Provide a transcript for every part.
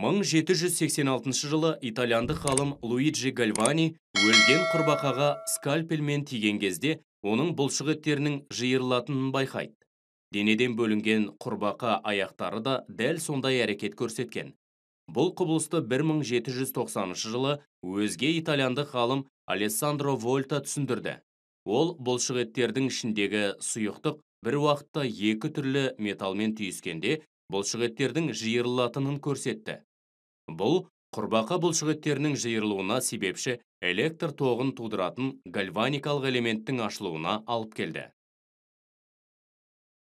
1786 жылы итальяндық ғалым Луиджи Гальвани өлген құрбақаға скальпельмен тиген кезде оның бұлшық еттерінің жиырылатынын байқайды. Денеден бөлінген құрбақа аяқтары да дәл сондай әрекет көрсеткен. Бұл құбылысты 1790 жылы өзге итальяндық ғалым Алессандро Вольта түсіндірді. Ол бұлшық еттердің ішіндегі сұйықтық бір уақытта екі түрлі металмен түйіскенде бұлшық еттердің жиырылатынын көрсетті. Бұл құрбақа бұлшық еттерінің жиырылуына себепші электр тоғын тудыратын гальваникалық элементтің ашылуына алып келді.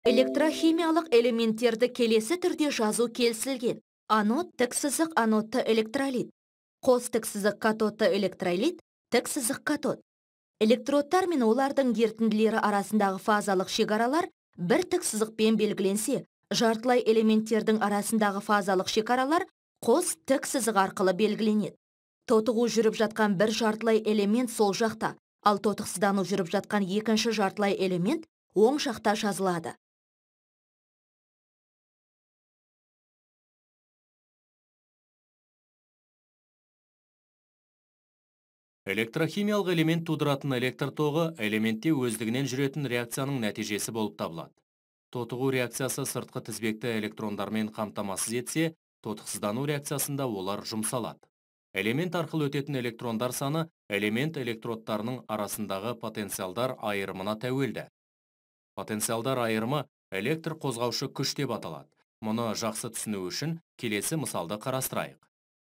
Электрохимиялық элементтерді келесі түрде жазу келісілген. Анод тік сызық анодты электролит. Қос тік сызық катодты электролит, тік сызық катод. Электродтар мен олардың ерітінділері арасындағы фазалық шекаралар бір тік сызықпен белгіленсе, жартылай элементтердің арасындағы фазалық шекаралар қос тік сызық арқылы белгіленеді. Тотығу жүріп жатқан бір жартылай элемент сол жақта, ал тотықсыздану жүріп жатқан екінші жартылай элемент оң жақта жазылады. Электрохимиялық элемент тудыратын электр тоғы элементте өздігінен жүретін реакцияның нәтижесі болып табылады. Тотығу реакциясы сыртқы тізбекті электрондармен қамтамасыз етсе, тотықсыздану реакциясында олар жұмсалады. Элемент арқылы өтетін электрондар саны элемент электродтарының арасындағы потенциалдар айырымына тәуелді. Потенциалдар айырымы электр қозғаушы күш деп аталады. Мұны жақсы түсіну үшін келесі мысалды қарастырайық.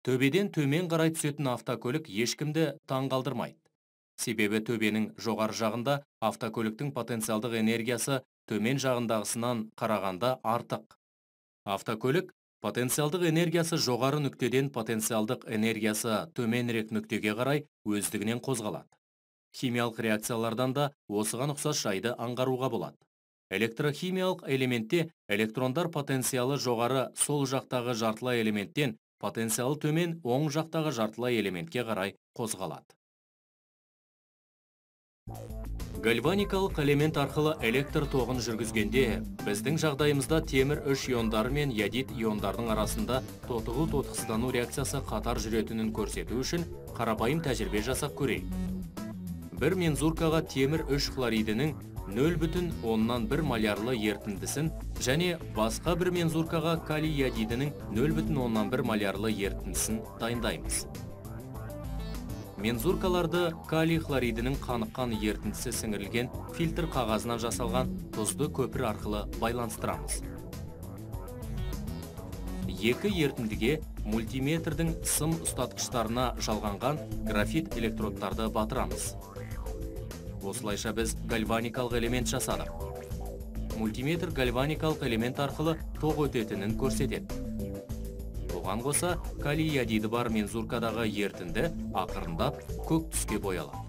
Төбеден төмен қарай түсетін автокөлік ешкімді таңғалдырмайды. Себебі төбенің жоғары жағында автокөліктің потенциалдық энергиясы төмен жағындағысынан қарағанда артық. Автокөлік потенциалдық энергиясы жоғары нүктеден потенциалдық энергиясы төменірек нүктеге қарай өздігінен қозғалады. Химиялық реакциялардан да осыған ұқсас жайды аңғаруға болады. Электрохимиялық элементте электрондар потенциалы жоғары сол жақтағы жартылай элементтен потенциалы төмен оң жақтағы жартылай элементке қарай қозғалады. Гальваникалық элемент арқылы электр тоғын жүргізгенде, біздің жағдайымызда темір үш иондары мен ядит иондардың арасында тотығу-тотықсыздану реакциясы қатар жүретінін көрсету үшін қарапайым тәжірибе жасап көрейік. Бір мензуркаға темір үш хлоридінің 0,1 малярлы ертіндісін және басқа бір мензуркаға калий ядидінің 0,1 малярлы ертіндісін дайындаймыз. Мензуркаларды калий хлоридінің қаныққан ертіндісі сіңірілген фильтр қағазынан жасалған тұзды көпір арқылы байланыстырамыз. Екі ертіндіге мультиметрдің сым ұстатқыштарына жалғанған графит электродтарды батырамыз. Осылайша біз гальваникалық элемент жасадық. Мультиметр гальваникалық элемент арқылы тоқ өтетінін көрсетеді. Оған қоса калий ядиді бар мензуркадағы ертінді ақырындап көк түске боялады.